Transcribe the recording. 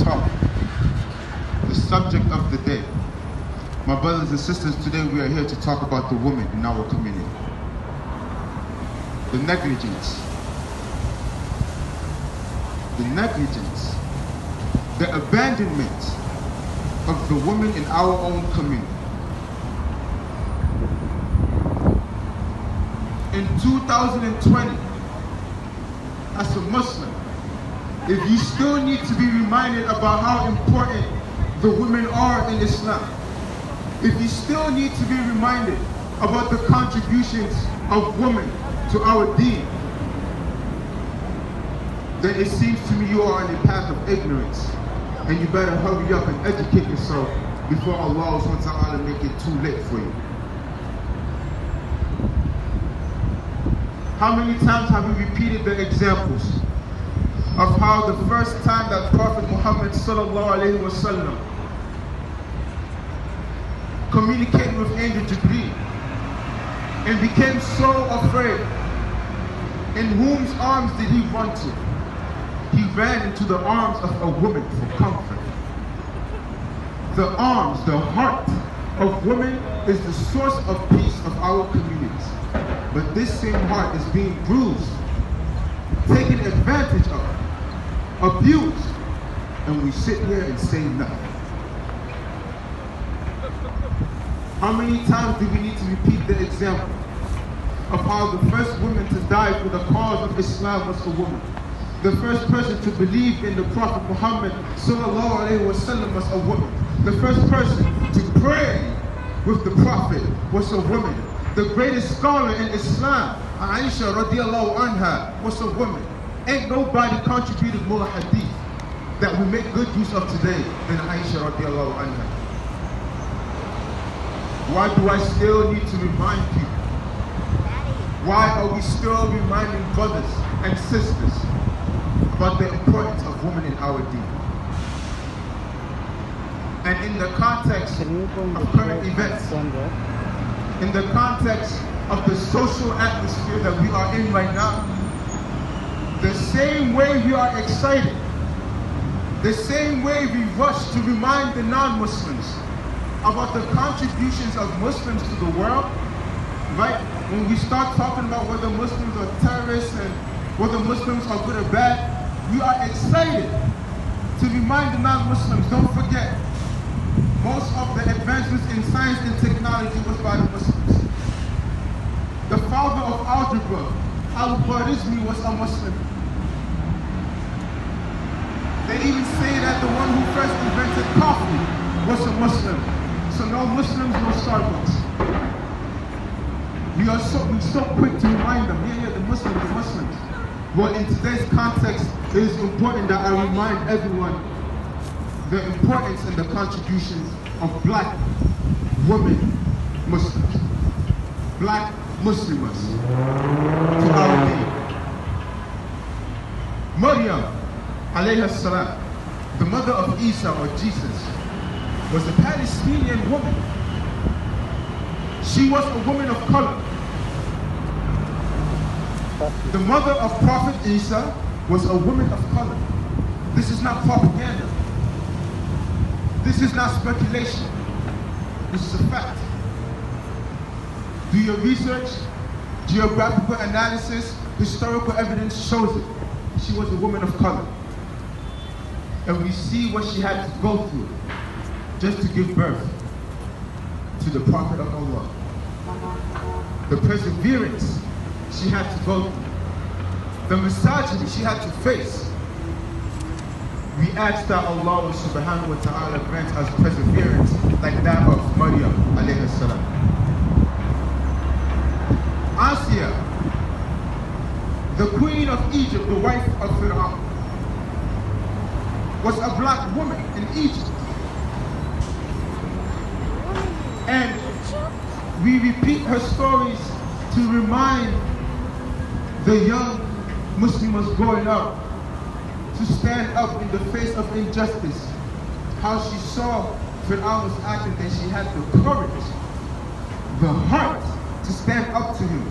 topic, the subject of the day. My brothers and sisters, today we are here to talk about the woman in our community. The negligence, the abandonment of the woman in our own community. In 2020, as a Muslim, if you still need to be reminded about how important the women are in Islam, if you still need to be reminded about the contributions of women to our deen, then it seems to me you are on a path of ignorance, and you better hurry up and educate yourself before Allah SWT make it too late for you. How many times have we repeated the examples of how the first time that Prophet Muhammad ﷺ communicated with Angel Jibreel and became so afraid? In whose arms did he run to? He ran into the arms of a woman for comfort. The arms, the heart of women is the source of peace of our communities. But this same heart is being bruised, taken advantage of, abused, and we sit here and say nothing. How many times do we need to repeat the example of how the first woman to die for the cause of Islam was a woman? The first person to believe in the Prophet Muhammad ﷺ was a woman. The first person to pray with the Prophet was a woman. The greatest scholar in Islam, Aisha radiallahu anha, was a woman. Ain't nobody contributed more hadith that we make good use of today than Aisha radiallahu anha. Why do I still need to remind people? Why are we still reminding brothers and sisters about the importance of women in our deen? And in the context of current events, in the context of the social atmosphere that we are in right now, the same way we are excited, the same way we rush to remind the non-Muslims about the contributions of Muslims to the world, right? When we start talking about whether Muslims are terrorists and whether Muslims are good or bad, we are excited to remind the non-Muslims, don't forget, most of the advancements in science and technology was by the Muslims. The father of algebra, Al-Khwarizmi, was a Muslim. They even say that the one who first invented coffee was a Muslim. So no Muslims, no Starbucks. We are so quick to remind them, yeah, the Muslims. Well, in today's context, it is important that I remind everyone the importance and the contributions of black women Muslims, black Muslims to our deen. Maryam, alayha salam, the mother of Isa or Jesus, was a Palestinian woman. She was a woman of color. The mother of Prophet Isa was a woman of color. This is not propaganda. This is not speculation. This is a fact. Do your research, geographical analysis, historical evidence shows it. She was a woman of color. And we see what she had to go through just to give birth to the Prophet of Allah. The perseverance she had to go through. The misogyny she had to face. We ask that Allah subhanahu wa ta'ala grant us perseverance like that of Maryam alayhi salam. Asiya, the queen of Egypt, the wife of Fir'aun, was a black woman in Egypt. And we repeat her stories to remind the young Muslims growing up to stand up in the face of injustice. How she saw Fir'aun was acting and she had the courage, the heart to stand up to him.